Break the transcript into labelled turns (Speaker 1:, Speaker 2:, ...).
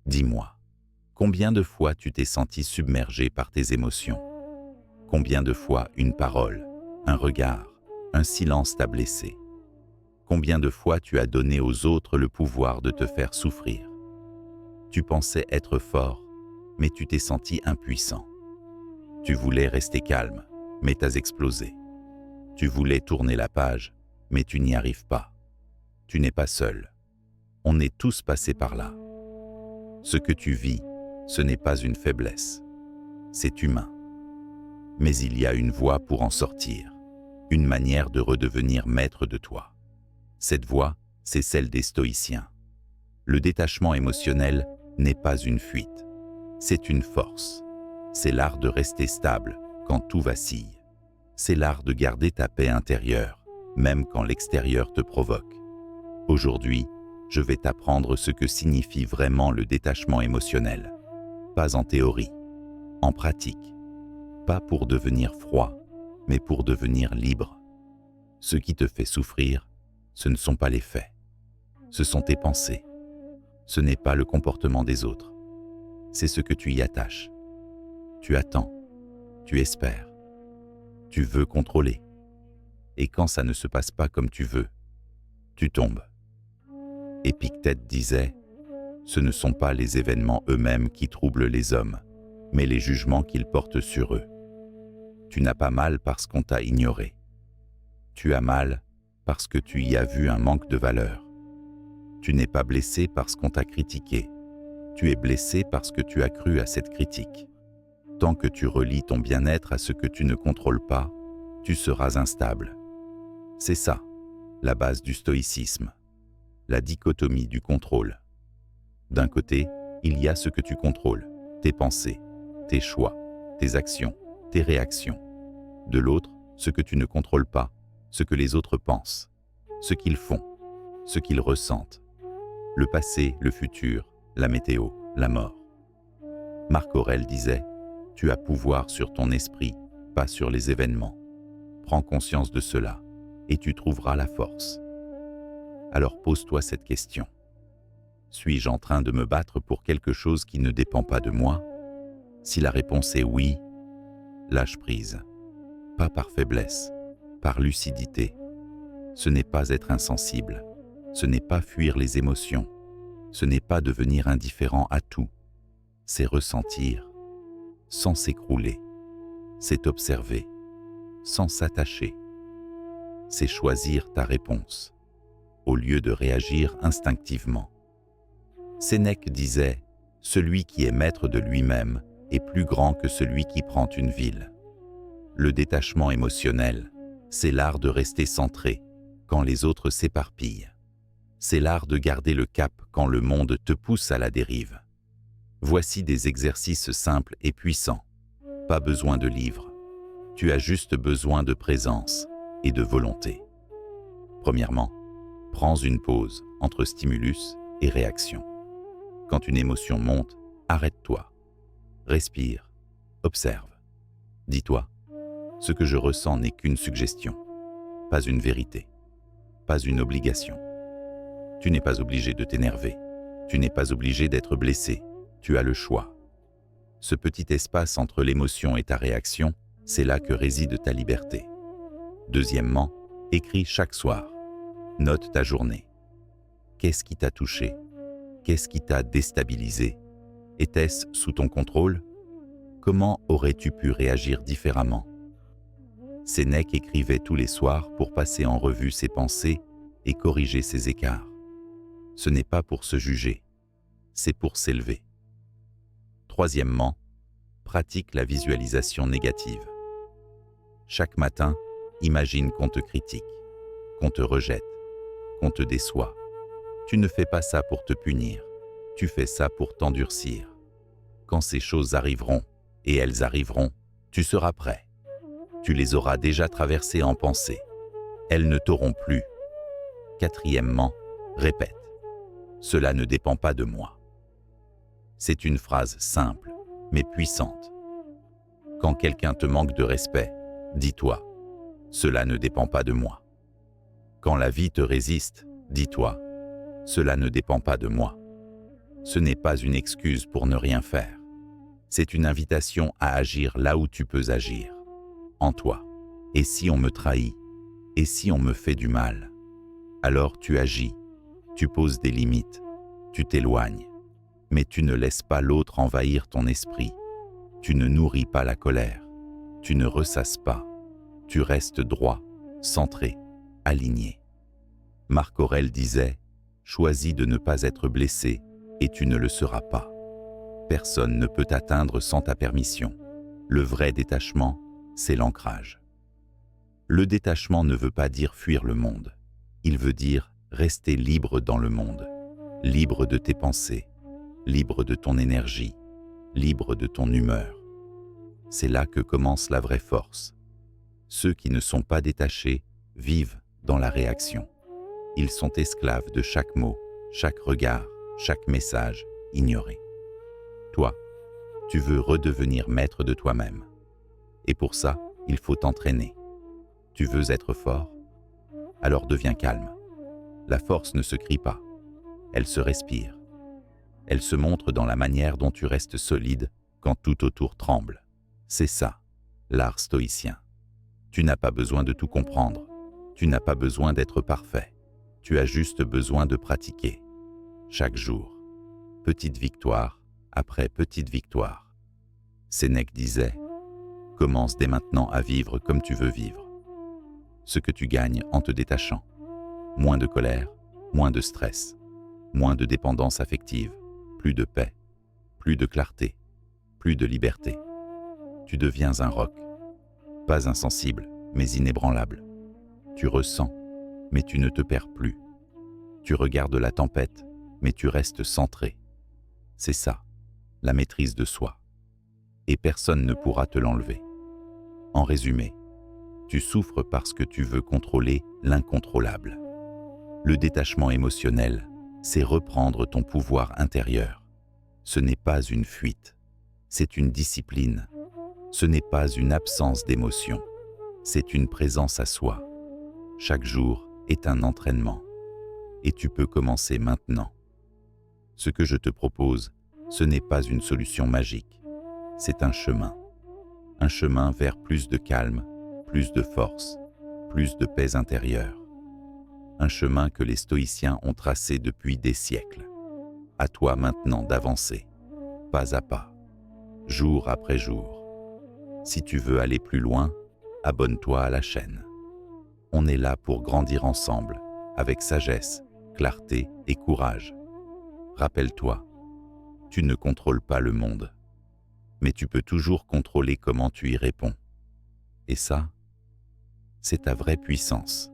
Speaker 1: Dis-moi, combien de fois tu t'es senti submergé par tes émotions? Combien de fois une parole, un regard, un silence t'a blessé? Combien de fois tu as donné aux autres le pouvoir de te faire souffrir? Tu pensais être fort, mais tu t'es senti impuissant. Tu voulais rester calme, mais t'as explosé. Tu voulais tourner la page, mais tu n'y arrives pas. Tu n'es pas seul. On est tous passés par là. Ce que tu vis, ce n'est pas une faiblesse. C'est humain. Mais il y a une voie pour en sortir, une manière de redevenir maître de toi. Cette voie, c'est celle des stoïciens. Le détachement émotionnel n'est pas une fuite, c'est une force. C'est l'art de rester stable quand tout vacille. C'est l'art de garder ta paix intérieure, même quand l'extérieur te provoque. Aujourd'hui, je vais t'apprendre ce que signifie vraiment le détachement émotionnel. Pas en théorie, en pratique. Pas pour devenir froid, mais pour devenir libre. Ce qui te fait souffrir, ce ne sont pas les faits. Ce sont tes pensées. Ce n'est pas le comportement des autres. C'est ce que tu y attaches. Tu attends. Tu espères. Tu veux contrôler. Et quand ça ne se passe pas comme tu veux, tu tombes. Épictète disait, « Ce ne sont pas les événements eux-mêmes qui troublent les hommes, mais les jugements qu'ils portent sur eux. » Tu n'as pas mal parce qu'on t'a ignoré. Tu as mal parce que tu y as vu un manque de valeur. Tu n'es pas blessé parce qu'on t'a critiqué. Tu es blessé parce que tu as cru à cette critique. Tant que tu relis ton bien-être à ce que tu ne contrôles pas, tu seras instable. C'est ça, la base du stoïcisme. La dichotomie du contrôle. D'un côté, il y a ce que tu contrôles, tes pensées, tes choix, tes actions, tes réactions. De l'autre, ce que tu ne contrôles pas, ce que les autres pensent, ce qu'ils font, ce qu'ils ressentent. Le passé, le futur, la météo, la mort. Marc Aurèle disait, « Tu as pouvoir sur ton esprit, pas sur les événements. Prends conscience de cela, et tu trouveras la force. » Alors pose-toi cette question. Suis-je en train de me battre pour quelque chose qui ne dépend pas de moi? Si la réponse est oui, lâche prise. Pas par faiblesse, par lucidité. Ce n'est pas être insensible, ce n'est pas fuir les émotions, ce n'est pas devenir indifférent à tout. C'est ressentir, sans s'écrouler. C'est observer, sans s'attacher. C'est choisir ta réponse, au lieu de réagir instinctivement. Sénèque disait, « Celui qui est maître de lui-même est plus grand que celui qui prend une ville. » Le détachement émotionnel, c'est l'art de rester centré quand les autres s'éparpillent. C'est l'art de garder le cap quand le monde te pousse à la dérive. Voici des exercices simples et puissants. Pas besoin de livres. Tu as juste besoin de présence et de volonté. Premièrement, prends une pause entre stimulus et réaction. Quand une émotion monte, arrête-toi. Respire, observe. Dis-toi, ce que je ressens n'est qu'une suggestion, pas une vérité, pas une obligation. Tu n'es pas obligé de t'énerver, tu n'es pas obligé d'être blessé, tu as le choix. Ce petit espace entre l'émotion et ta réaction, c'est là que réside ta liberté. Deuxièmement, écris chaque soir. Note ta journée. Qu'est-ce qui t'a touché? Qu'est-ce qui t'a déstabilisé? Était-ce sous ton contrôle? Comment aurais-tu pu réagir différemment? Sénèque écrivait tous les soirs pour passer en revue ses pensées et corriger ses écarts. Ce n'est pas pour se juger, c'est pour s'élever. Troisièmement, pratique la visualisation négative. Chaque matin, imagine qu'on te critique, qu'on te rejette, qu'on te déçoit. Tu ne fais pas ça pour te punir, tu fais ça pour t'endurcir. Quand ces choses arriveront, et elles arriveront, tu seras prêt. Tu les auras déjà traversées en pensée. Elles ne t'auront plus. Quatrièmement, répète. Cela ne dépend pas de moi. C'est une phrase simple, mais puissante. Quand quelqu'un te manque de respect, dis-toi, cela ne dépend pas de moi. Quand la vie te résiste, dis-toi, cela ne dépend pas de moi. ce n'est pas une excuse pour ne rien faire. C'est une invitation à agir là où tu peux agir, en toi. Et si on me trahit? Et si on me fait du mal? Alors tu agis, tu poses des limites, tu t'éloignes. Mais tu ne laisses pas l'autre envahir ton esprit. Tu ne nourris pas la colère. Tu ne ressasses pas. Tu restes droit, centré, aligné. Marc Aurèle disait « Choisis de ne pas être blessé et tu ne le seras pas. Personne ne peut t'atteindre sans ta permission. Le vrai détachement, c'est l'ancrage. » Le détachement ne veut pas dire fuir le monde. Il veut dire rester libre dans le monde, libre de tes pensées, libre de ton énergie, libre de ton humeur. C'est là que commence la vraie force. Ceux qui ne sont pas détachés vivent dans la réaction. Ils sont esclaves de chaque mot, chaque regard, chaque message ignoré. Toi, tu veux redevenir maître de toi-même. Et pour ça, il faut t'entraîner. Tu veux être fort? Alors deviens calme. La force ne se crie pas, elle se respire. Elle se montre dans la manière dont tu restes solide quand tout autour tremble. C'est ça, l'art stoïcien. Tu n'as pas besoin de tout comprendre, tu n'as pas besoin d'être parfait. Tu as juste besoin de pratiquer. Chaque jour, petite victoire après petite victoire. Sénèque disait « Commence dès maintenant à vivre comme tu veux vivre. » Ce que tu gagnes en te détachant. Moins de colère, moins de stress, moins de dépendance affective, plus de paix, plus de clarté, plus de liberté. Tu deviens un roc, pas insensible, mais inébranlable. Tu ressens, mais tu ne te perds plus. Tu regardes la tempête, mais tu restes centré. C'est ça, la maîtrise de soi. Et personne ne pourra te l'enlever. En résumé, tu souffres parce que tu veux contrôler l'incontrôlable. Le détachement émotionnel, c'est reprendre ton pouvoir intérieur. Ce n'est pas une fuite, c'est une discipline. Ce n'est pas une absence d'émotion, c'est une présence à soi. Chaque jour est un entraînement. Et tu peux commencer maintenant. Ce que je te propose, ce n'est pas une solution magique. C'est un chemin vers plus de calme, plus de force, plus de paix intérieure. Un chemin que les stoïciens ont tracé depuis des siècles. À toi maintenant d'avancer, pas à pas, jour après jour. Si tu veux aller plus loin, abonne-toi à la chaîne. On est là pour grandir ensemble, avec sagesse, clarté et courage. Rappelle-toi, tu ne contrôles pas le monde, mais tu peux toujours contrôler comment tu y réponds. Et ça, c'est ta vraie puissance.